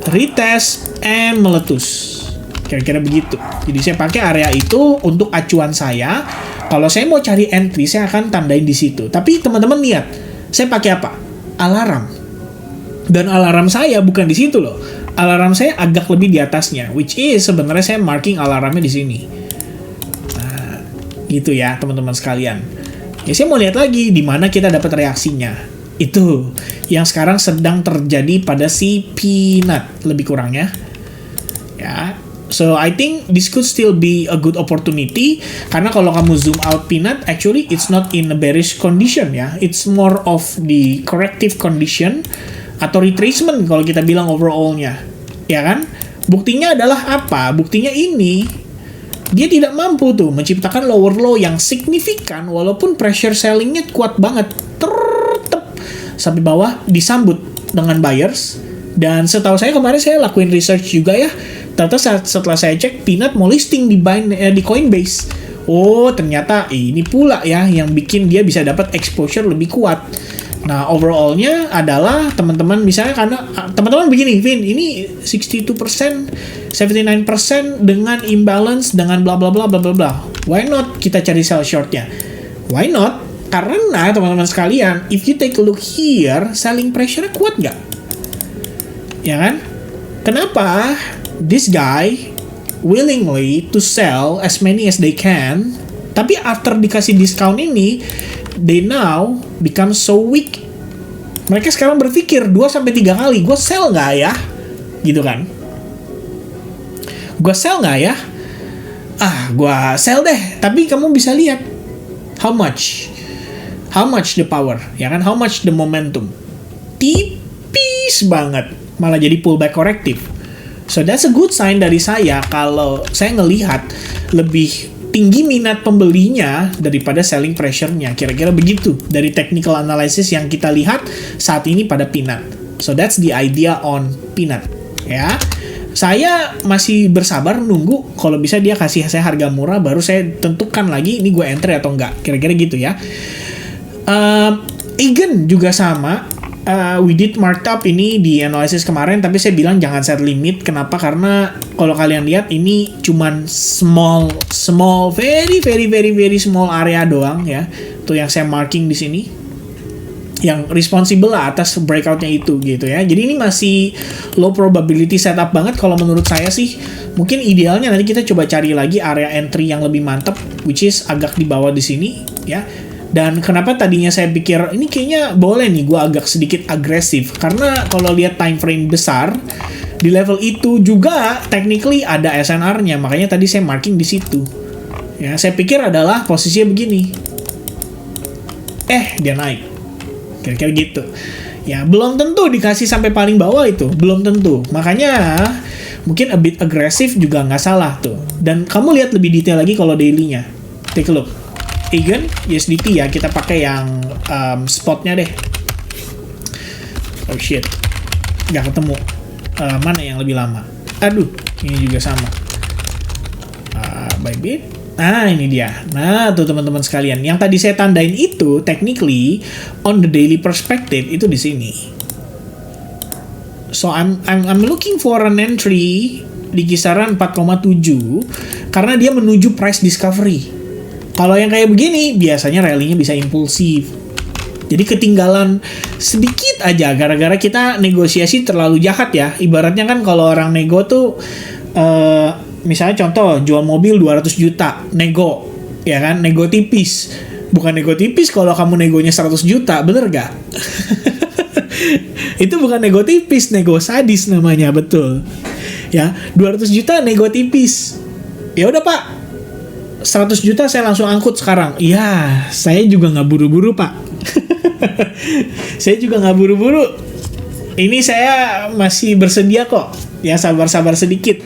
retest, and meletus. Kira-kira begitu. Jadi saya pakai area itu untuk acuan saya. Kalau saya mau cari entry, saya akan tandain di situ. Tapi teman-teman lihat, saya pakai apa? Alarm. Dan alarm saya bukan di situ loh. Alarm saya agak lebih di atasnya, which is sebenarnya saya marking alarmnya di sini. Nah, gitu ya teman-teman sekalian. Ya saya mau lihat lagi di mana kita dapat reaksinya. Itu yang sekarang sedang terjadi pada si Peanut lebih kurangnya. Ya. So I think this could still be a good opportunity, karena kalau kamu zoom out Peanut, actually it's not in a bearish condition ya. It's more of the corrective condition atau retracement kalau kita bilang overall-nya. Ya kan? Buktinya adalah apa? Buktinya ini dia tidak mampu tuh menciptakan lower low yang signifikan walaupun pressure selling-nya kuat banget. Tertep sampai bawah disambut dengan buyers. Dan setahu saya kemarin saya lakuin research juga ya. Ternyata setelah saya cek, Peanut mau listing di Coinbase. Oh, ternyata ini pula ya yang bikin dia bisa dapat exposure lebih kuat. Nah, overall-nya adalah teman-teman misalnya karena teman-teman begini, Vin, ini 62%, 79% dengan imbalance dengan bla bla bla bla bla bla. Why not kita cari sell short-nya? Why not? Karena teman-teman sekalian, if you take a look here, selling pressure-nya kuat nggak? Ya kan? Kenapa this guy willingly to sell as many as they can, tapi after dikasih diskon ini, they now become so weak. Mereka sekarang berpikir 2-3 kali, gue sell nggak ya? Gitu kan? Gue sell nggak ya? Gue sell deh. Tapi kamu bisa lihat how much the power, ya kan? How much the momentum? Tipis banget, malah jadi pullback korektif. So that's a good sign dari saya kalau saya ngelihat lebih tinggi minat pembelinya daripada selling pressure-nya. Kira-kira begitu dari technical analysis yang kita lihat saat ini pada Peanut. So that's the idea on Peanut. Ya, saya masih bersabar nunggu kalau bisa dia kasih saya harga murah baru saya tentukan lagi ini gue entry atau enggak. Kira-kira gitu ya. Eigen juga sama. We did marked up ini di analysis kemarin, tapi saya bilang jangan set limit. Kenapa? Karena kalau kalian lihat ini cuman small, very small area doang ya. Tuh yang saya marking di sini, yang responsible lah atas breakoutnya itu gitu ya. Jadi ini masih low probability setup banget kalau menurut saya sih. Mungkin idealnya nanti kita coba cari lagi area entry yang lebih mantap. which is agak di bawah di sini ya. Dan kenapa tadinya saya pikir ini kayaknya boleh nih gue agak sedikit agresif, karena kalau lihat time frame besar di level itu juga technically ada SNR-nya, makanya tadi saya marking di situ. Ya, saya pikir adalah posisinya begini. Dia naik. Kira-kira gitu. Ya, belum tentu dikasih sampai paling bawah itu, belum tentu. Makanya mungkin a bit agresif juga nggak salah tuh. Dan kamu lihat lebih detail lagi kalau daily-nya. Take a look. Again, USDT ya, kita pakai yang spotnya deh. Oh shit, nggak ketemu. Mana yang lebih lama? Aduh, ini juga sama. Bybit. Nah, ini dia. Nah, tuh teman-teman sekalian, yang tadi saya tandain itu technically on the daily perspective itu di sini. So I'm looking for an entry di kisaran 4,7 karena dia menuju price discovery. Kalau yang kayak begini, biasanya rally-nya bisa impulsif. Jadi ketinggalan sedikit aja gara-gara kita negosiasi terlalu jahat ya. Ibaratnya kan kalau orang nego tuh, misalnya contoh, jual mobil 200 juta, nego. Ya kan, nego tipis. Bukan nego tipis kalau kamu negonya 100 juta, bener gak? Itu bukan nego tipis, nego sadis namanya, betul. Ya, 200 juta nego tipis. Ya udah Pak, 100 juta saya langsung angkut sekarang. Iya, saya juga nggak buru-buru Pak. Saya juga nggak buru-buru. Ini saya masih bersedia kok. Ya, sabar-sabar sedikit.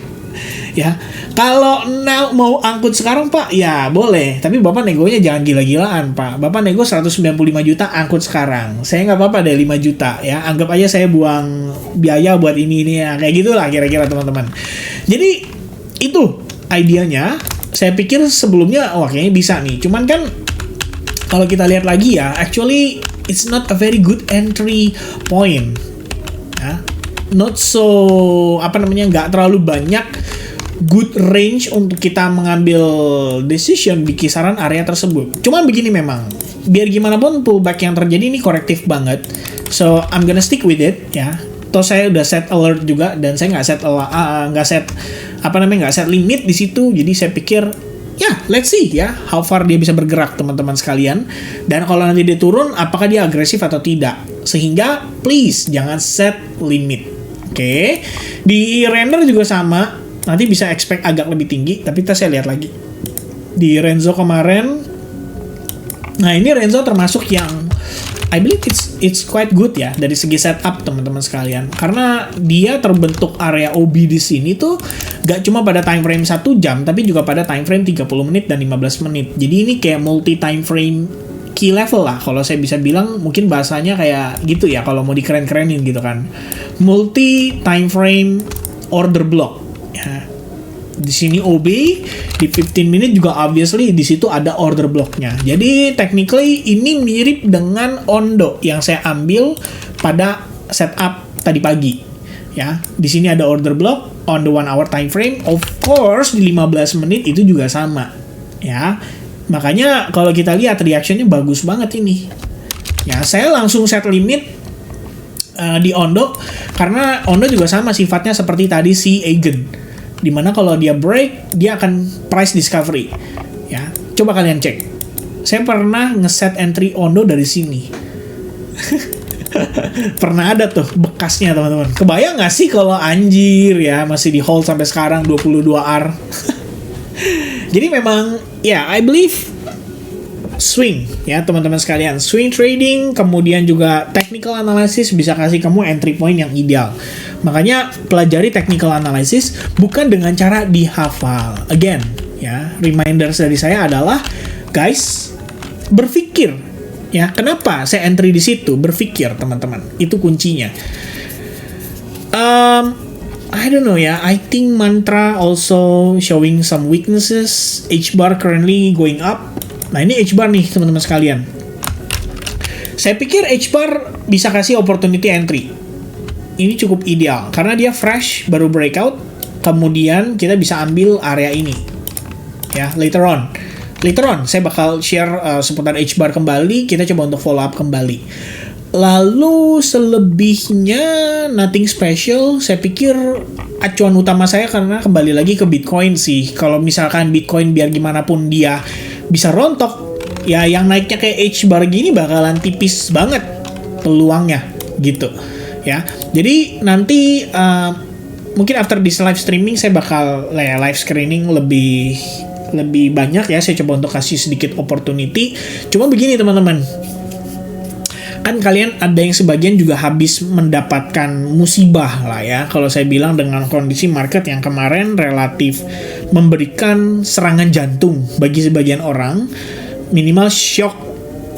Ya, kalau mau angkut sekarang Pak, ya boleh. Tapi Bapak negonya jangan gila-gilaan Pak. Bapak nego 195 juta angkut sekarang. Saya nggak apa-apa deh 5 juta ya. Anggap aja saya buang biaya buat ini ya. Kayak gitulah kira-kira teman-teman. Jadi itu idenya. Saya pikir sebelumnya, kayaknya bisa nih. Cuman kan, kalau kita lihat lagi ya, actually, it's not a very good entry point. Ya. Not so, nggak terlalu banyak good range untuk kita mengambil decision di kisaran area tersebut. Cuman begini memang, biar gimana pun pullback yang terjadi ini korektif banget. So, I'm gonna stick with it, ya. Toh saya udah set alert juga, dan saya nggak set limit di situ. Jadi saya pikir let's see ya how far dia bisa bergerak teman-teman sekalian, dan kalau nanti dia turun apakah dia agresif atau tidak. Sehingga please jangan set limit. Oke. Di render juga sama, nanti bisa expect agak lebih tinggi, tapi kita saya lihat lagi di Renzo kemarin. Nah, ini Renzo termasuk yang I believe it's quite good ya dari segi setup teman-teman sekalian, karena dia terbentuk area OB di sini tuh gak cuma pada time frame 1 jam, tapi juga pada time frame 30 menit dan 15 menit. Jadi ini kayak multi time frame key level lah, kalau saya bisa bilang, mungkin bahasanya kayak gitu ya kalau mau dikeren-kerenin gitu kan. Multi time frame order block ya. Di sini OB, di 15 menit juga obviously di situ ada order blocknya. Jadi technically ini mirip dengan Ondo yang saya ambil pada setup tadi pagi. Ya, di sini ada order block on the 1 hour time frame. Of course di 15 menit itu juga sama. Ya. Makanya kalau kita lihat reactionnya bagus banget ini. Ya, saya langsung set limit di Ondo karena Ondo juga sama sifatnya seperti tadi si Eigen. Dimana kalau dia break, dia akan price discovery. Ya, coba kalian cek. Saya pernah ngeset entry Ondo dari sini. Pernah ada tuh bekasnya teman-teman. Kebayang nggak sih kalau anjir ya masih di hold sampai sekarang 22R. Jadi memang ya I believe swing ya teman-teman sekalian, swing trading, kemudian juga technical analysis bisa kasih kamu entry point yang ideal. Makanya pelajari technical analysis bukan dengan cara dihafal. Again ya, reminders dari saya adalah guys, berpikir ya. Kenapa saya entry di situ? Berpikir teman-teman, itu kuncinya. I don't know ya, I think Mantra also showing some weaknesses. H-bar currently going up. Nah, ini H-bar nih teman-teman sekalian. Saya pikir H-bar bisa kasih opportunity entry. Ini cukup ideal karena dia fresh, baru breakout. Kemudian kita bisa ambil area ini. Ya, later on saya bakal share seputar H-bar kembali. Kita coba untuk follow up kembali. Lalu selebihnya nothing special. Saya pikir acuan utama saya karena kembali lagi ke Bitcoin sih. Kalau misalkan Bitcoin biar gimana pun dia bisa rontok. Ya yang naiknya kayak H-bar gini bakalan tipis banget peluangnya gitu ya. Jadi nanti mungkin after this live streaming saya bakal live screening lebih banyak ya. Saya coba untuk kasih sedikit opportunity. Cuma begini teman-teman, kan kalian ada yang sebagian juga habis mendapatkan musibah lah ya, kalau saya bilang, dengan kondisi market yang kemarin relatif memberikan serangan jantung bagi sebagian orang, minimal shock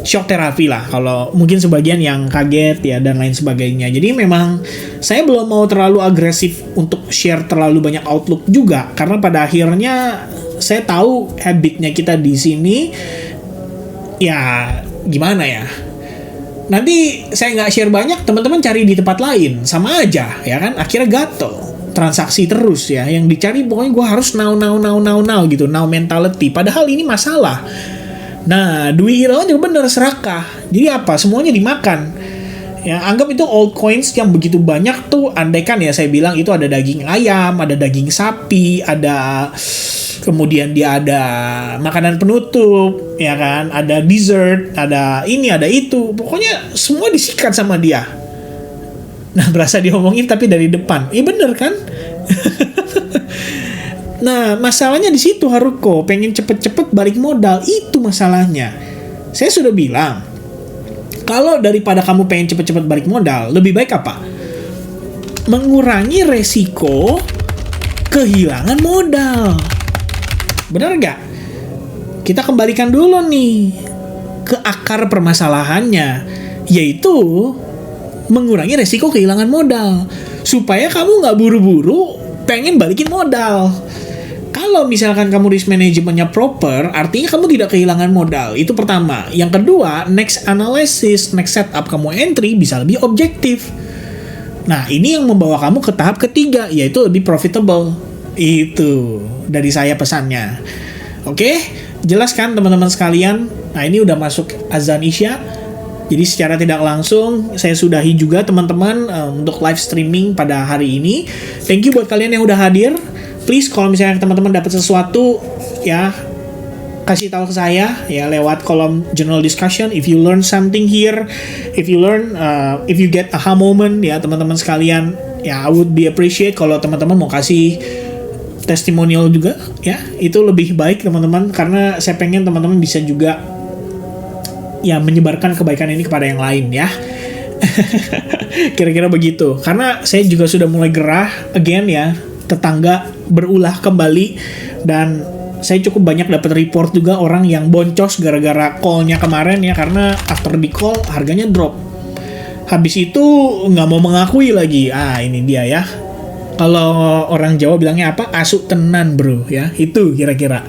terapi lah kalau mungkin sebagian yang kaget ya dan lain sebagainya. Jadi memang saya belum mau terlalu agresif untuk share terlalu banyak outlook juga, karena pada akhirnya saya tahu habitnya kita di sini ya gimana ya. Nanti saya nggak share banyak, teman-teman cari di tempat lain, sama aja ya kan, akhirnya gatel, transaksi terus ya, yang dicari pokoknya gue harus now gitu, now mentality, padahal ini masalah. Nah, Dwi Irawan juga bener serakah, jadi apa, semuanya dimakan ya. Anggap itu old coins yang begitu banyak tuh, andaikan ya saya bilang itu ada daging ayam, ada daging sapi, ada kemudian dia ada makanan penutup, ya kan, ada dessert, ada ini, ada itu, pokoknya semua disikat sama dia. Nah, berasa diomongin tapi dari depan, iya bener kan? Nah, masalahnya di situ Haruko, pengen cepet-cepet balik modal, itu masalahnya. Saya sudah bilang, kalau daripada kamu pengen cepet-cepet balik modal, lebih baik apa? Mengurangi resiko kehilangan modal. Benar nggak? Kita kembalikan dulu nih ke akar permasalahannya, yaitu mengurangi resiko kehilangan modal, supaya kamu nggak buru-buru pengen balikin modal. Kalau misalkan kamu risk manajemennya proper, artinya kamu tidak kehilangan modal. Itu pertama. Yang kedua, next analysis, next setup kamu entry bisa lebih objektif. Nah, ini yang membawa kamu ke tahap ketiga, yaitu lebih profitable. Itu dari saya pesannya. Oke, jelas kan teman-teman sekalian? Nah, ini udah masuk azan Isya. Jadi secara tidak langsung saya sudahi juga teman-teman untuk live streaming pada hari ini. Thank you buat kalian yang udah hadir. Please kalau misalnya teman-teman dapat sesuatu ya, kasih tahu ke saya ya lewat kolom general discussion. If you learn something here, if you get aha moment ya teman-teman sekalian, ya I would be appreciate kalau teman-teman mau kasih testimonial juga ya, itu lebih baik teman-teman, karena saya pengen teman-teman bisa juga ya menyebarkan kebaikan ini kepada yang lain ya. Kira-kira begitu, karena saya juga sudah mulai gerah again ya, tetangga berulah kembali, dan saya cukup banyak dapat report juga orang yang boncos gara-gara call-nya kemarin ya, karena after di call harganya drop, habis itu nggak mau mengakui lagi. Ini dia ya, kalau orang Jawa bilangnya apa, asuk tenan bro ya, itu kira-kira.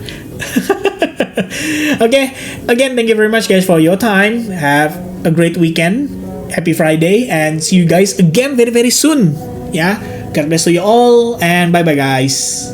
Okay, again thank you very much guys for your time. Have a great weekend, happy Friday, and see you guys again very very soon ya. God bless to you all, and bye bye guys.